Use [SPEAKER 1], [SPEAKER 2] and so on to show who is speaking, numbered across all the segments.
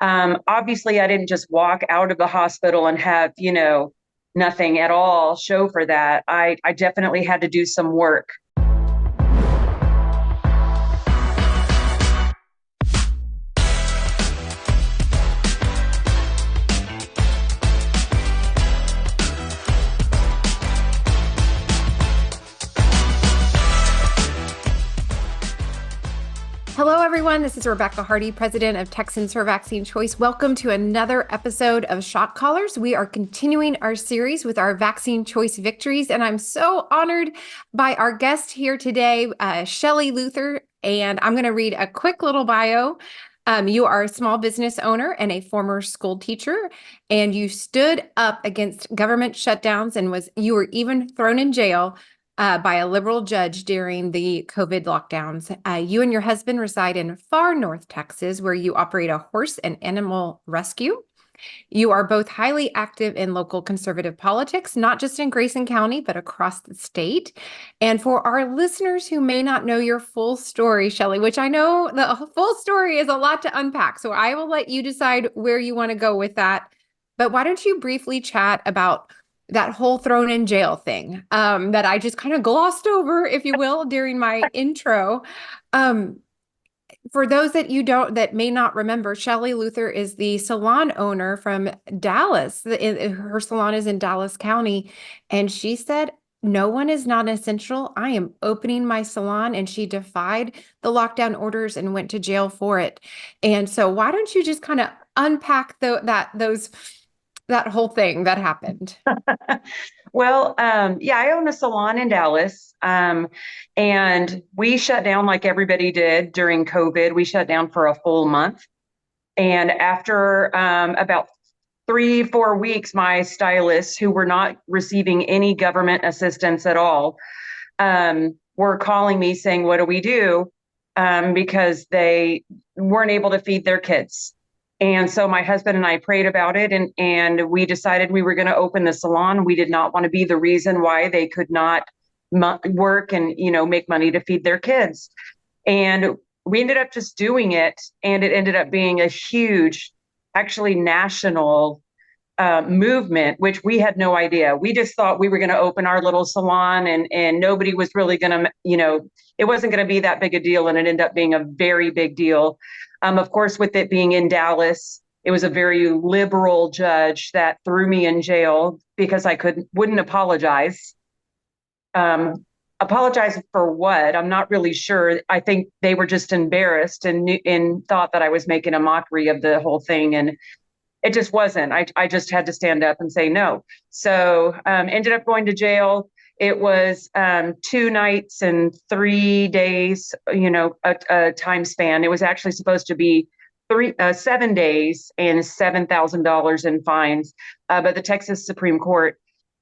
[SPEAKER 1] Obviously, I didn't just walk out of the hospital and have, nothing at all show for that. I definitely had to do some work.
[SPEAKER 2] Hello, everyone. This is Rebecca Hardy, president of Texans for Vaccine Choice. Welcome to another episode of Shot Callers. We are continuing our series with our vaccine choice victories, and I'm so honored by our guest here today, Shelley Luther. And I'm going to read a quick little bio. You are a small business owner and a former school teacher, and you stood up against government shutdowns and you were even thrown in jail by a liberal judge during the COVID lockdowns. You and your husband reside in far north Texas, where you operate a horse and animal rescue. You are both highly active in local conservative politics, not just in Grayson County, but across the state. And for our listeners who may not know your full story, Shelley, which I know the full story is a lot to unpack, so I will let you decide where you want to go with that. But why don't you briefly chat about that whole thrown in jail thing that I just kind of glossed over, if you will, during my intro. For those that may not remember, Shelley Luther is the salon owner from Dallas. Her salon is in Dallas County. And she said, no one is not essential. I am opening my salon. And she defied the lockdown orders and went to jail for it. And so why don't you just kind of unpack that whole thing that happened?
[SPEAKER 1] Well, yeah, I own a salon in Dallas, and we shut down like everybody did during COVID. We shut down for a full month. And after about 3, 4 weeks, my stylists, who were not receiving any government assistance at all, were calling me saying, what do we do? Because they weren't able to feed their kids. And so my husband and I prayed about it, and we decided we were going to open the salon. We did not want to be the reason why they could not work and, make money to feed their kids. And we ended up just doing it. And it ended up being a huge, actually national movement, which we had no idea. We just thought we were going to open our little salon and nobody was really going to, it wasn't going to be that big a deal. And it ended up being a very big deal. Of course, with it being in Dallas, it was a very liberal judge that threw me in jail because I wouldn't apologize. Apologize for what? I'm not really sure. I think they were just embarrassed and thought that I was making a mockery of the whole thing. And it just wasn't. I just had to stand up and say no. So ended up going to jail. It was 2 nights and 3 days, a time span. It was actually supposed to be 7 days and $7,000 in fines. But the Texas Supreme Court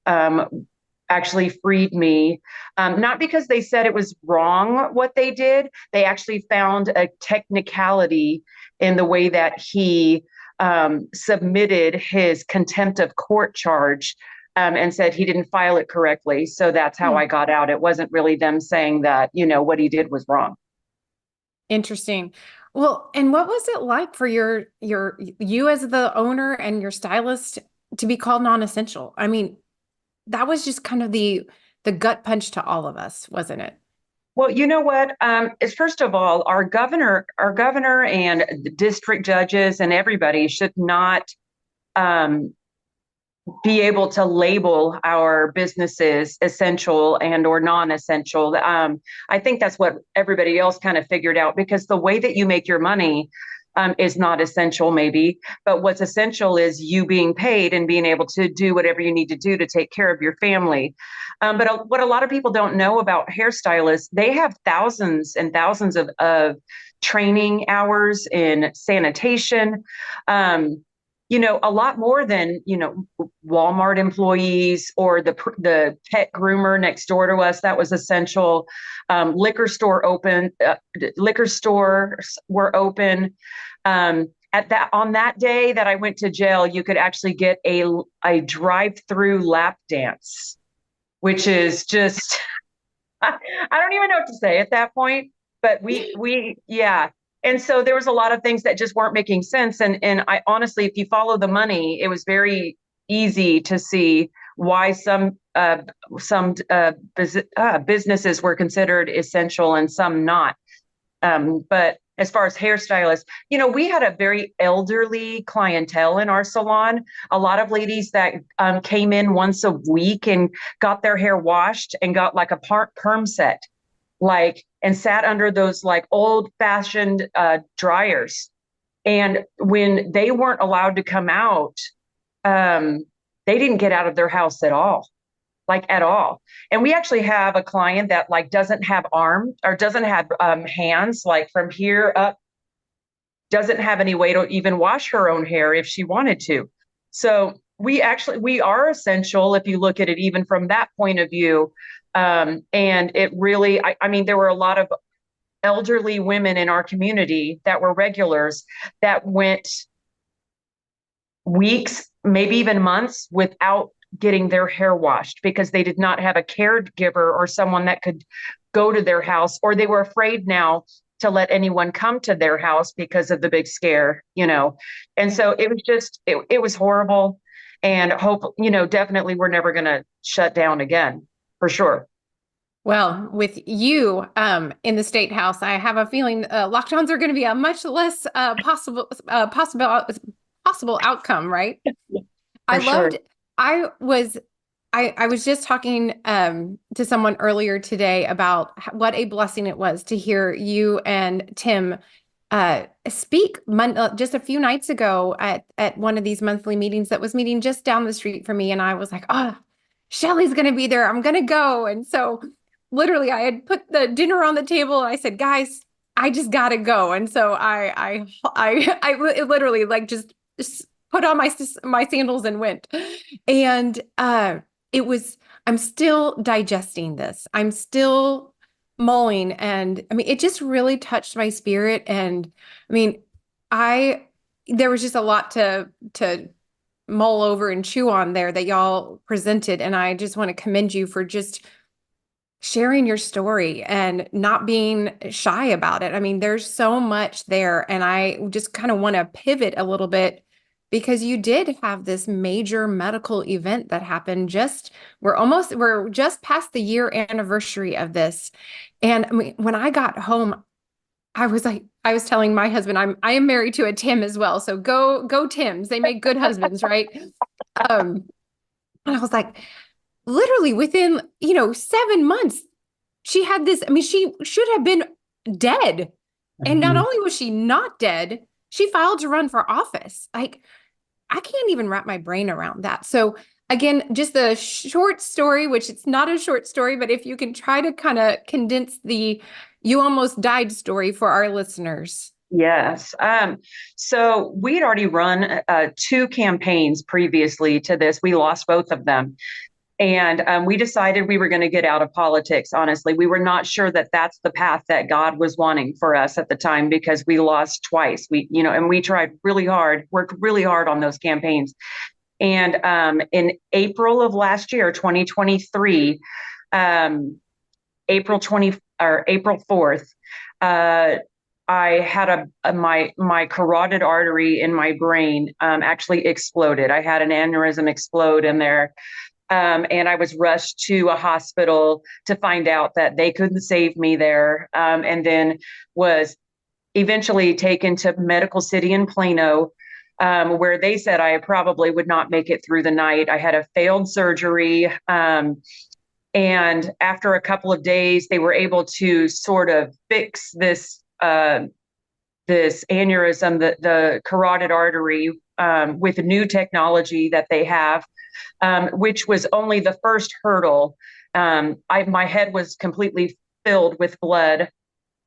[SPEAKER 1] actually freed me, not because they said it was wrong what they did. They actually found a technicality in the way that he submitted his contempt of court charge. And said he didn't file it correctly. So that's how I got out. It wasn't really them saying that, what he did was wrong.
[SPEAKER 2] Interesting. Well, and what was it like for you as the owner and your stylist to be called non-essential? I mean, that was just kind of the gut punch to all of us, wasn't it?
[SPEAKER 1] Well, you know what? Is first of all, our governor and the district judges and everybody should not be able to label our businesses essential and or non-essential. I think that's what everybody else kind of figured out, because the way that you make your money is not essential maybe, but what's essential is you being paid and being able to do whatever you need to do to take care of your family. But what a lot of people don't know about hairstylists, they have thousands and thousands of training hours in sanitation. A lot more than, Walmart employees or the pet groomer next door to us. That was essential. Liquor stores were open. On that day that I went to jail, you could actually get a drive-through lap dance, which is just, I don't even know what to say at that point. But yeah. And so there was a lot of things that just weren't making sense. And I honestly, if you follow the money, it was very easy to see why some businesses were considered essential and some not. But as far as hairstylists, we had a very elderly clientele in our salon. A lot of ladies that came in once a week and got their hair washed and got like a perm set, like, and sat under those like old fashioned dryers. And when they weren't allowed to come out, um, they didn't get out of their house at all, like at all. And we actually have a client that like doesn't have arms or doesn't have hands, like from here up, doesn't have any way to even wash her own hair if she wanted to. So we are essential if you look at it even from that point of view. And it really, I mean, there were a lot of elderly women in our community that were regulars that went weeks, maybe even months without getting their hair washed because they did not have a caregiver or someone that could go to their house, or they were afraid now to let anyone come to their house because of the big scare. And so it was just, it was horrible. And hope, definitely we're never going to shut down again, for sure.
[SPEAKER 2] Well, with you in the state house, I have a feeling lockdowns are going to be a much less possible outcome, right? I
[SPEAKER 1] For sure.
[SPEAKER 2] loved. I was I was just talking to someone earlier today about what a blessing it was to hear you and Tim speak just a few nights ago at one of these monthly meetings that was meeting just down the street from me, and I was like, oh, Shelley's going to be there. I'm going to go. And so literally I had put the dinner on the table and I said, guys, I just got to go. And so I literally like just put on my sandals and went. And it was, I'm still digesting this. I'm still mulling. And I mean, it just really touched my spirit. And I mean, there was just a lot to mull over and chew on there that y'all presented. And I just want to commend you for just sharing your story and not being shy about it. I mean, there's so much there. And I just kind of want to pivot a little bit because you did have this major medical event that happened we're just past the year anniversary of this. And I mean, when I got home, I was telling my husband, I am married to a Tim as well. So go Tims. They make good husbands, right? Um, and I was like, literally within, 7 months, she had this. I mean, she should have been dead. And not
[SPEAKER 1] Mhm.
[SPEAKER 2] only was she not dead, she filed to run for office. Like, I can't even wrap my brain around that. So again, just the short story, which it's not a short story, but if you can try to kind of condense the you almost died story for our listeners.
[SPEAKER 1] Yes. So we had already run two campaigns previously to this. We lost both of them. And we decided we were going to get out of politics. Honestly, we were not sure that that's the path that God was wanting for us at the time because we lost twice. And we tried really hard, worked really hard on those campaigns. And in April of last year, 2023, um, April 20 or April 4th, uh, I had my carotid artery in my brain actually exploded. I had an aneurysm explode in there, and I was rushed to a hospital to find out that they couldn't save me there, and then was eventually taken to Medical City in Plano, where they said I probably would not make it through the night. I had a failed surgery. And after a couple of days, they were able to sort of fix this aneurysm, the carotid artery, with new technology that they have, which was only the first hurdle. My head was completely filled with blood,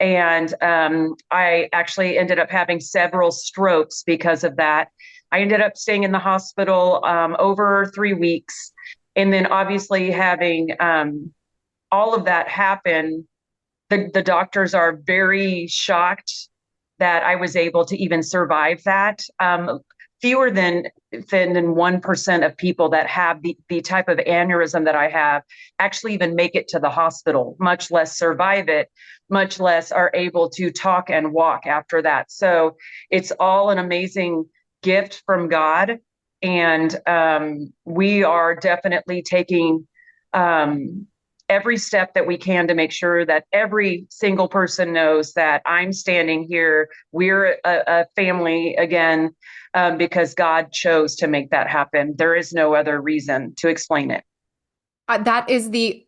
[SPEAKER 1] and I actually ended up having several strokes because of that. I ended up staying in the hospital over 3 weeks, and then obviously having all of that happen. The doctors are very shocked that I was able to even survive that. fewer than 1% of people that have the type of aneurysm that I have actually even make it to the hospital, much less survive it, much less are able to talk and walk after that. So it's all an amazing gift from God. And we are definitely taking every step that we can to make sure that every single person knows that I'm standing here. We're a family again, because God chose to make that happen. There is no other reason to explain it.
[SPEAKER 2] That is the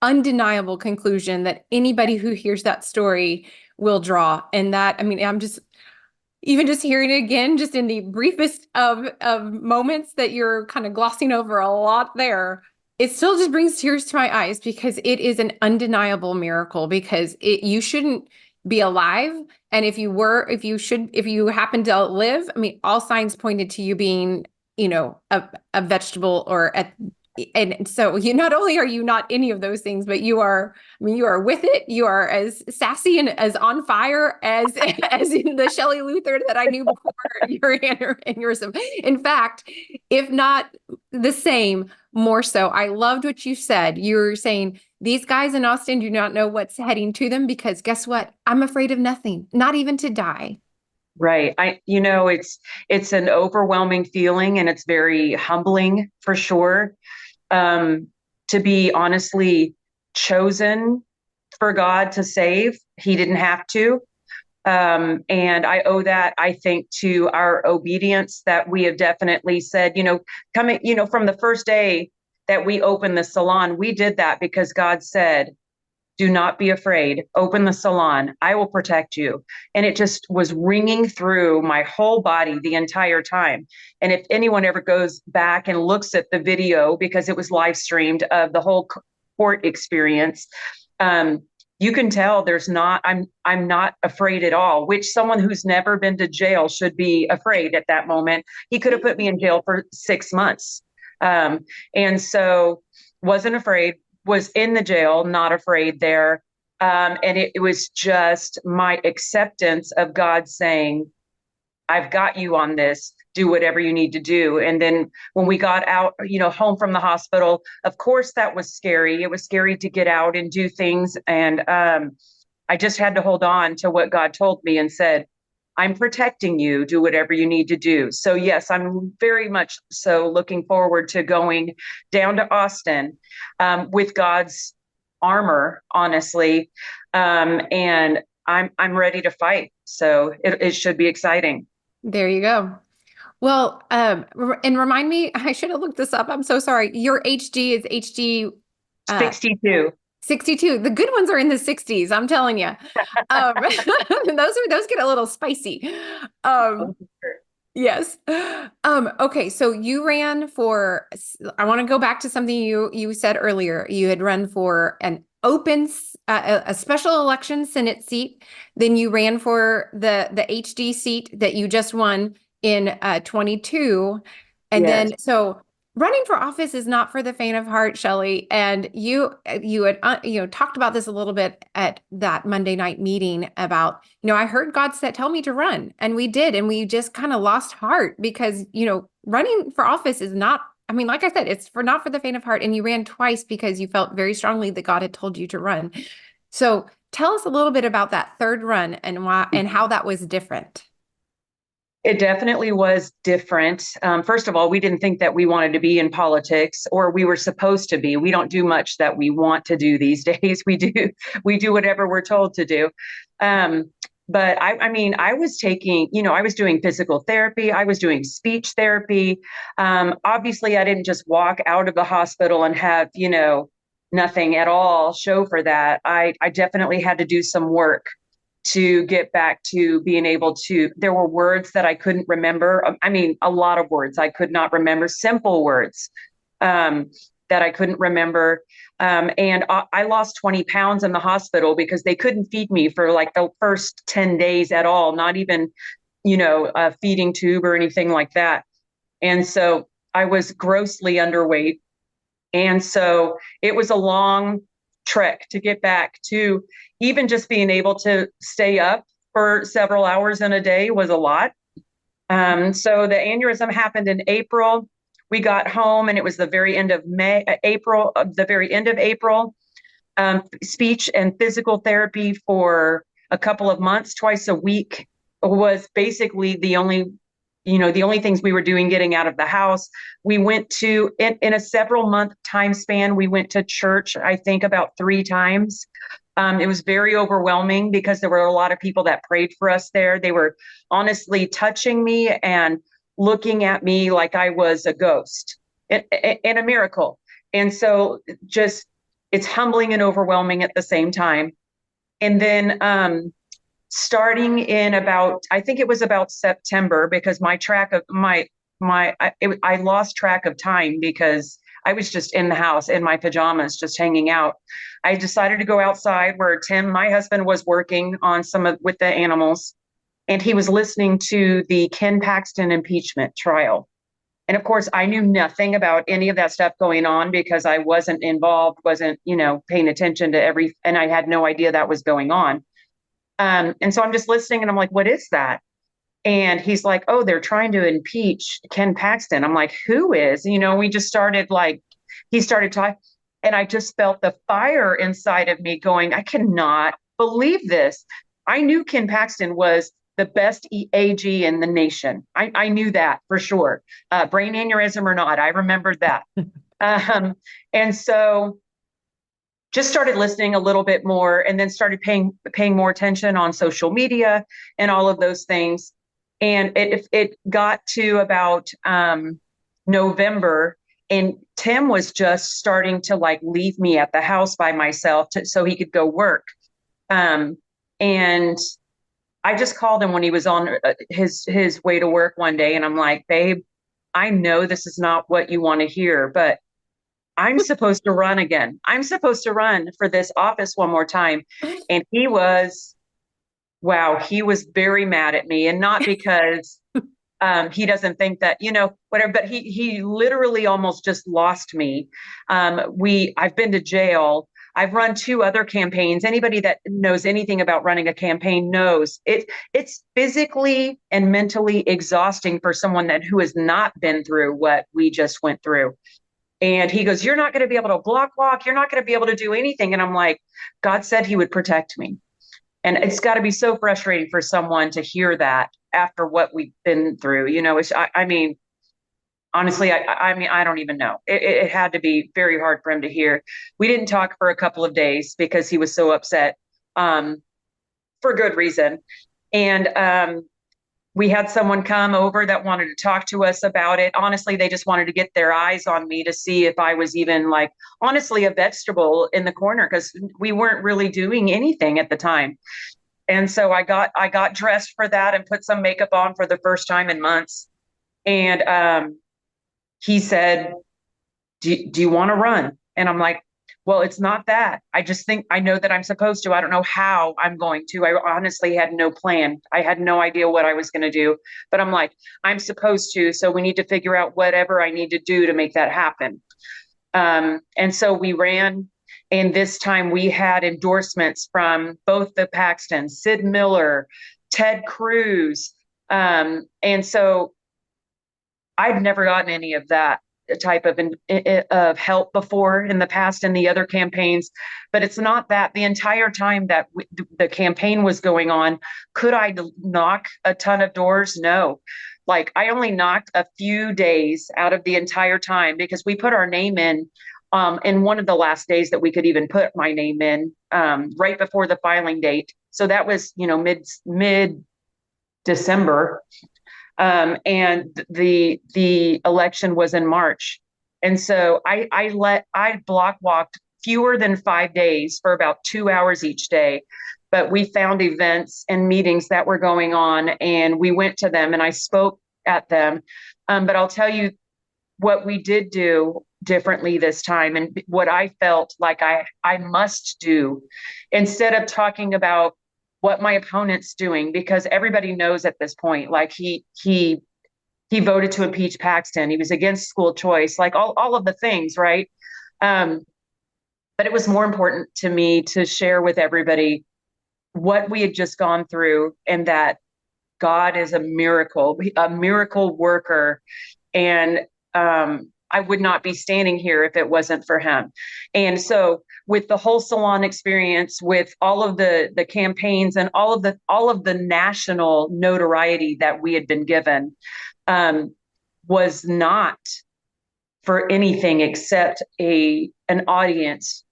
[SPEAKER 2] undeniable conclusion that anybody who hears that story will draw. And that, I mean, I'm just even just hearing it again, just in the briefest of moments that you're kind of glossing over a lot there, it still just brings tears to my eyes because it is an undeniable miracle because you shouldn't be alive. And if you happen to live, I mean, all signs pointed to you being, a vegetable or and so you not only are you not any of those things, but you are, I mean, you are with it. You are as sassy and as on fire as as in the Shelley Luther that I knew before your aneurysm. In fact, if not the same, more so. I loved what you said. You were saying these guys in Austin do not know what's heading to them because guess what? I'm afraid of nothing, not even to die.
[SPEAKER 1] Right. It's an overwhelming feeling and it's very humbling for sure. Um, to be honestly chosen for God to save. He didn't have to. And I owe that, I think, to our obedience that we have definitely said, coming, from the first day that we opened the salon, we did that because God said, do not be afraid. Open the salon. I will protect you. And it just was ringing through my whole body the entire time. And if anyone ever goes back and looks at the video, because it was live streamed of the whole court experience, you can tell I'm not afraid at all, which someone who's never been to jail should be afraid at that moment. He could have put me in jail for 6 months. And so wasn't afraid, was in the jail, not afraid there. And it was just my acceptance of God saying, I've got you on this. Do whatever you need to do. And then when we got out, home from the hospital, of course, that was scary. It was scary to get out and do things. And I just had to hold on to what God told me and said, I'm protecting you. Do whatever you need to do. So, yes, I'm very much so looking forward to going down to Austin with God's armor, honestly. And I'm ready to fight. So it should be exciting.
[SPEAKER 2] There you go. Well, and remind me, I should have looked this up. I'm so sorry. Your HD is HD
[SPEAKER 1] 62.
[SPEAKER 2] 62. The good ones are in the 60s, I'm telling you. Those get a little spicy. Um, yes. Okay, so you ran for, I want to go back to something you said earlier. You had run for an a special election Senate seat. Then you ran for the HD seat that you just won in 22. And
[SPEAKER 1] Yes.
[SPEAKER 2] then, so running for office is not for the faint of heart, Shelley. And you had talked about this a little bit at that Monday night meeting about, I heard God said, tell me to run. And we did. And we just kind of lost heart because, running for office is not, I mean, like I said, it's not for the faint of heart. And you ran twice because you felt very strongly that God had told you to run. So tell us a little bit about that third run and why and how that was different.
[SPEAKER 1] It definitely was different. First of all, we didn't think that we wanted to be in politics or we were supposed to be. We don't do much that we want to do these days. We do whatever we're told to do. But I mean, I was taking, I was doing physical therapy. I was doing speech therapy. Obviously, I didn't just walk out of the hospital and have, nothing at all show for that. I definitely had to do some work to get back to being able to, there were words that I couldn't remember. I mean, a lot of words I could not remember, simple words that I couldn't remember. And I lost 20 pounds in the hospital because they couldn't feed me for like the first 10 days at all, not even, a feeding tube or anything like that. And so I was grossly underweight. And so it was a long trek to get back to even just being able to stay up for several hours in a day was a lot. So the aneurysm happened in April. We got home and it was the very end of April, the very end of April. Speech and physical therapy for a couple of months, twice a week was basically the only things we were doing getting out of the house. We went to, in a several month time span, we went to church, I think about 3 times. It was very overwhelming because there were a lot of people that prayed for us there. They were honestly touching me and looking at me like I was a ghost and a miracle. And so just, it's humbling and overwhelming at the same time. And then starting in about, I think it was about September, because my track of I lost track of time because I was just in the house in my pajamas, just hanging out. I decided to go outside where Tim, my husband, was working on with the animals, and he was listening to the Ken Paxton impeachment trial. And of course, I knew nothing about any of that stuff going on because I wasn't involved, wasn't, paying attention to and I had no idea that was going on. And so I'm just listening and I'm like, what is that? And he's like, oh, they're trying to impeach Ken Paxton. I'm like, who is? We just started he started talking, and I just felt the fire inside of me going, I cannot believe this. I knew Ken Paxton was the best AG in the nation. I knew that for sure. Brain aneurysm or not, I remembered that. And so just started listening a little bit more, and then started paying more attention on social media and all of those things. And it got to about November, and Tim was just starting to leave me at the house by myself so he could go work. And I just called him when he was on his way to work one day, and I'm like, babe, I know this is not what you want to hear, but I'm supposed to run again. I'm supposed to run for this office one more time. And he was very mad at me, and not because he doesn't think that, whatever, but he literally almost just lost me. I've been to jail. I've run 2 other campaigns. Anybody that knows anything about running a campaign knows it's physically and mentally exhausting for someone who has not been through what we just went through. And he goes, you're not going to be able to block walk. You're not going to be able to do anything. And I'm like, God said he would protect me. And it's got to be so frustrating for someone to hear that after what we've been through. I mean, honestly, I mean, I don't even know. It had to be very hard for him to hear. We didn't talk for a couple of days because he was so upset, for good reason. And we had someone come over that wanted to talk to us about it. Honestly, they just wanted to get their eyes on me to see if I was even honestly, a vegetable in the corner, because we weren't really doing anything at the time. And so I got dressed for that and put some makeup on for the first time in months. And he said, do you want to run? And I'm like, well, it's not that. I just think I know that I'm supposed to. I don't know how I'm going to. I honestly had no plan. I had no idea what I was going to do. But I'm like, I'm supposed to. So we need to figure out whatever I need to do to make that happen. And so we ran. And this time we had endorsements from both the Paxtons, Sid Miller, Ted Cruz. And so I'd never gotten any of that type of help before in the past in the other campaigns. But it's not that. The entire time that the campaign was going on, could I knock a ton of doors? No. I only knocked a few days out of the entire time, because we put our name in one of the last days that we could even put my name in, right before the filing date. So that was, mid December. And the election was in March. And so I block walked fewer than 5 days for about 2 hours each day. But we found events and meetings that were going on, and we went to them and I spoke at them. But I'll tell you what we did do differently this time, and what I felt like I must do, instead of talking about what my opponent's doing, because everybody knows at this point, he voted to impeach Paxton. He was against school choice, all of the things, right? But it was more important to me to share with everybody what we had just gone through, and that God is a miracle worker. And I would not be standing here if it wasn't for him. And so with the whole salon experience, with all of the campaigns and all of the national notoriety that we had been given, was not for anything except an audience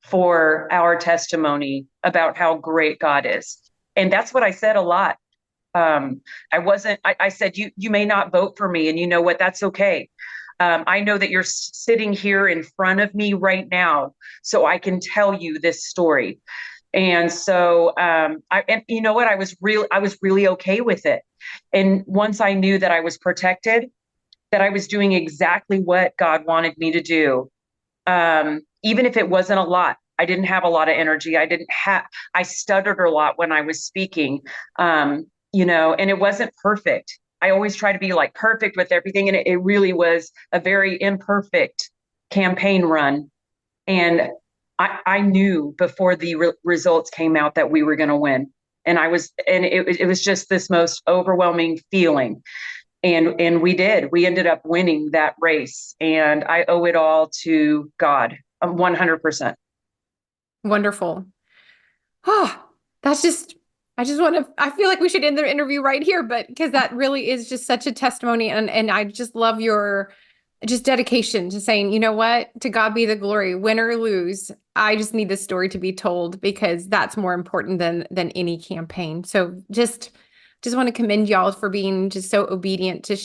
[SPEAKER 1] for our testimony about how great God is. And that's what I said a lot. I said, you may not vote for me, and you know what? That's okay. I know that you're sitting here in front of me right now, so I can tell you this story. And so, and you know what? I was really okay with it. And once I knew that I was protected, that I was doing exactly what God wanted me to do, even if it wasn't a lot. I didn't have a lot of energy. I stuttered a lot when I was speaking, and it wasn't perfect. I always try to be like perfect with everything. And it really was a very imperfect campaign run. And I knew before the results came out that we were going to win. And it was just this most overwhelming feeling. And we did. We ended up winning that race. And I owe it all to God, 100%.
[SPEAKER 2] Wonderful. Oh, I just want to, I feel like we should end the interview right here, but because that really is just such a testimony. And I just love your just dedication to saying, you know what, to God be the glory, win or lose. I just need this story to be told because that's more important than any campaign. So just want to commend y'all for being just so obedient to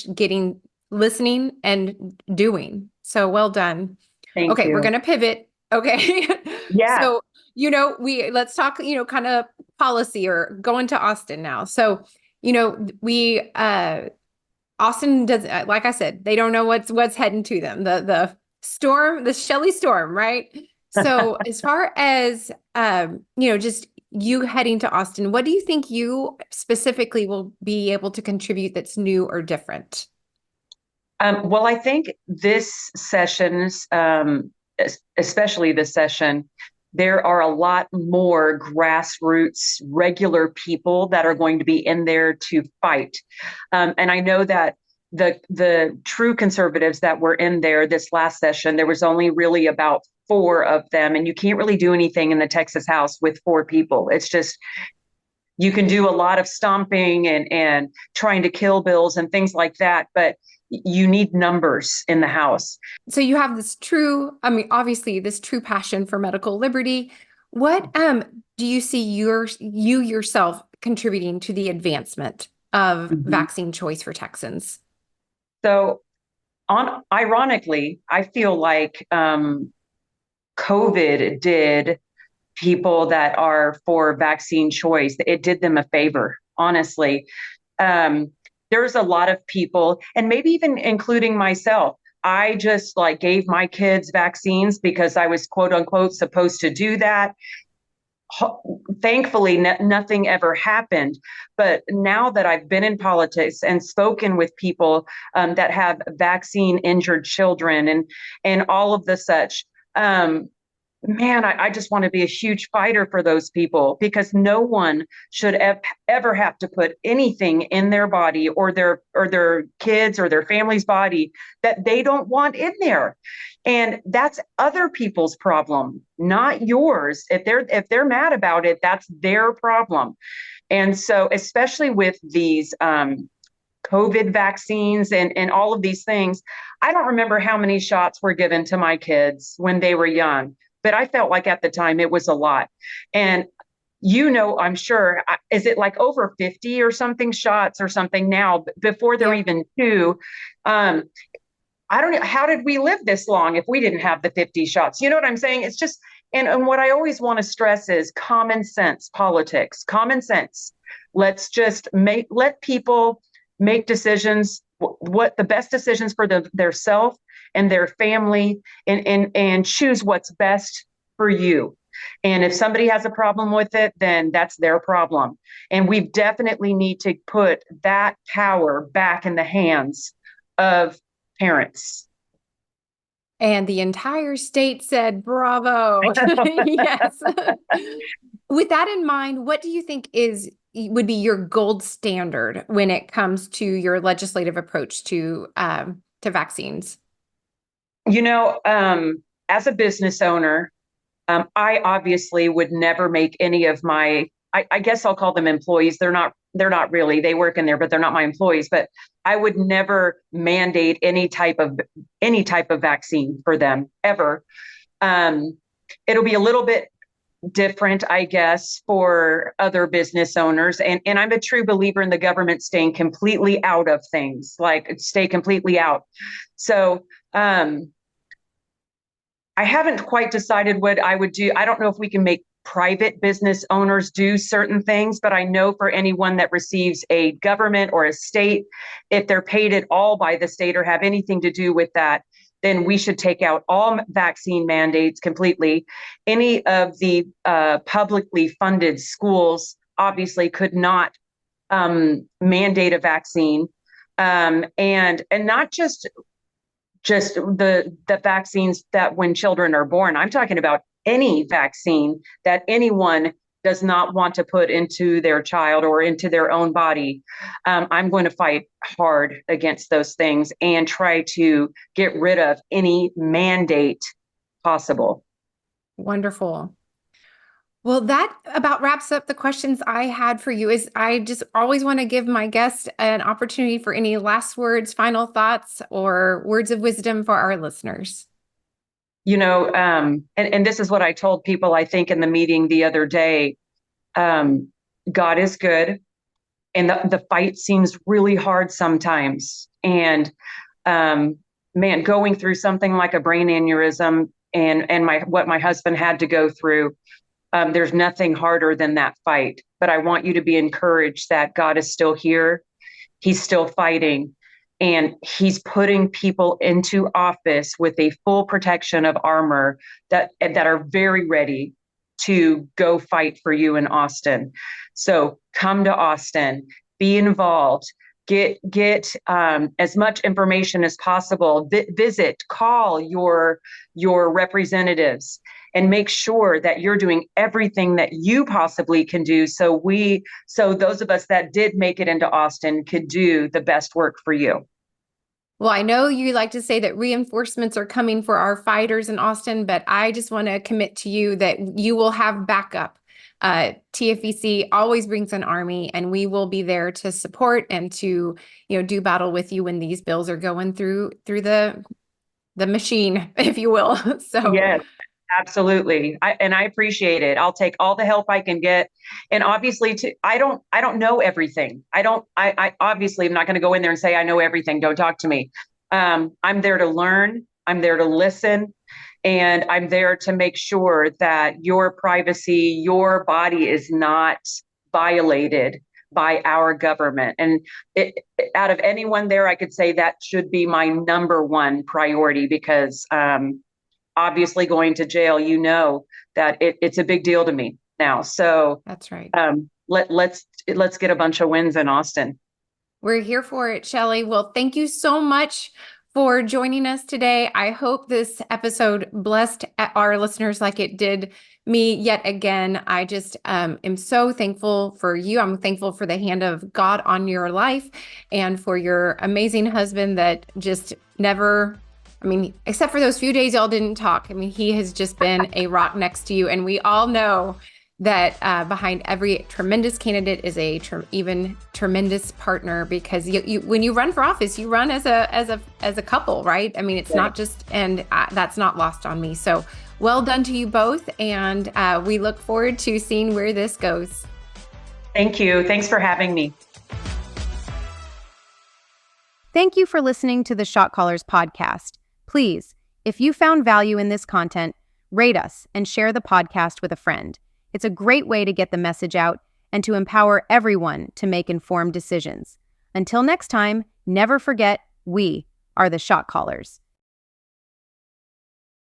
[SPEAKER 2] listening and doing. So well done.
[SPEAKER 1] Thank
[SPEAKER 2] Okay, we're
[SPEAKER 1] you.
[SPEAKER 2] going to pivot. Okay.
[SPEAKER 1] Yeah.
[SPEAKER 2] So, let's talk, kind of policy or go into Austin now. So, Austin does, like I said, they don't know what's heading to them. The storm, the Shelley storm, right? So as far as, just you heading to Austin, what do you think you specifically will be able to contribute that's new or different?
[SPEAKER 1] Well, I think this session's, especially this session, there are a lot more grassroots, regular people that are going to be in there to fight. And I know that the true conservatives that were in there this last session, there was only really about four of them, and you can't really do anything in the Texas House with four people. It's just you can do a lot of stomping and trying to kill bills and things like that, but you need numbers in the House.
[SPEAKER 2] So you have obviously this true passion for medical liberty. What do you see you yourself contributing to the advancement of
[SPEAKER 1] Mhm.
[SPEAKER 2] vaccine choice for Texans?
[SPEAKER 1] So, ironically, I feel like COVID did people that are for vaccine choice, it did them a favor, honestly. Um, there's a lot of people, and maybe even including myself. I just like gave my kids vaccines because I was quote unquote supposed to do that. Thankfully, nothing ever happened. But now that I've been in politics and spoken with people that have vaccine injured children and all of the such, um, man, I just want to be a huge fighter for those people because no one should ever have to put anything in their body or their kids or their family's body that they don't want in there. And that's other people's problem, not yours. If they're mad about it, that's their problem. And so, especially with these COVID vaccines and all of these things, I don't remember how many shots were given to my kids when they were young, but I felt like at the time it was a lot. And I'm sure, is it like over 50 or something shots or something now before they're
[SPEAKER 2] Yeah.
[SPEAKER 1] even two? Um, I don't know. How did we live this long if we didn't have the 50 shots? You know what I'm saying? It's just, and what I always want to stress is common sense politics, common sense. Let's just let people make decisions, what the best decisions for their self and their family, and choose what's best for you. And if somebody has a problem with it, then that's their problem. And we definitely need to put that power back in the hands of parents.
[SPEAKER 2] And the entire state said, bravo. Yes. With that in mind, what do you think would be your gold standard when it comes to your legislative approach to vaccines?
[SPEAKER 1] You know, as a business owner, I obviously would never make any of I guess I'll call them employees. They're not really, they work in there, but they're not my employees. But I would never mandate any type of vaccine for them ever. Um, it'll be a little bit different, I guess, for other business owners. And I'm a true believer in the government staying completely out of things, like stay completely out. So I haven't quite decided what I would do. I don't know if we can make private business owners do certain things, but I know for anyone that receives a government or a state, if they're paid at all by the state or have anything to do with that, then we should take out all vaccine mandates completely. Any of the publicly funded schools obviously could not mandate a vaccine, and not just the vaccines that when children are born. I'm talking about any vaccine that anyone does not want to put into their child or into their own body. I'm going to fight hard against those things and try to get rid of any mandate possible.
[SPEAKER 2] Wonderful. Well, that about wraps up the questions I had for you. Is I just always want to give my guest an opportunity for any last words, final thoughts, or words of wisdom for our listeners.
[SPEAKER 1] And this is what I told people, I think, in the meeting the other day. God is good, and the fight seems really hard sometimes. And man, going through something like a brain aneurysm and what my husband had to go through, there's nothing harder than that fight. But I want you to be encouraged that God is still here. He's still fighting. And he's putting people into office with a full protection of armor that are very ready to go fight for you in Austin. So come to Austin, be involved, get as much information as possible. Visit, call your representatives, and make sure that you're doing everything that you possibly can do. So those of us that did make it into Austin could do the best work for you.
[SPEAKER 2] Well, I know you like to say that reinforcements are coming for our fighters in Austin, but I just want to commit to you that you will have backup. TFEC always brings an army, and we will be there to support and to, do battle with you when these bills are going through the machine, if you will. So
[SPEAKER 1] Yes, absolutely. I appreciate it. I'll take all the help I can get. And obviously I don't know everything. I obviously am not going to go in there and say I know everything. Don't talk to me. I'm there to learn. I'm there to listen. And I'm there to make sure that your privacy, your body is not violated by our government. And out of anyone there, I could say that should be my number one priority, because obviously going to jail, that it's a big deal to me now. So
[SPEAKER 2] that's right.
[SPEAKER 1] Let's get a bunch of wins in Austin.
[SPEAKER 2] We're here for it, Shelley. Well, thank you so much for joining us today. I hope this episode blessed our listeners like it did me yet again. I just am so thankful for you. I'm thankful for the hand of God on your life and for your amazing husband that just never, except for those few days y'all didn't talk. He has just been a rock next to you. And we all know that behind every tremendous candidate is a even tremendous partner, because you when you run for office, you run as a couple, right? It's not just, and that's not lost on me. So well done to you both, and we look forward to seeing where this goes.
[SPEAKER 1] Thank you. Thanks for having me.
[SPEAKER 3] Thank you for listening to the Shot Callers podcast. Please, if you found value in this content, rate us and share the podcast with a friend. It's a great way to get the message out and to empower everyone to make informed decisions. Until next time, never forget, we are the Shot Callers.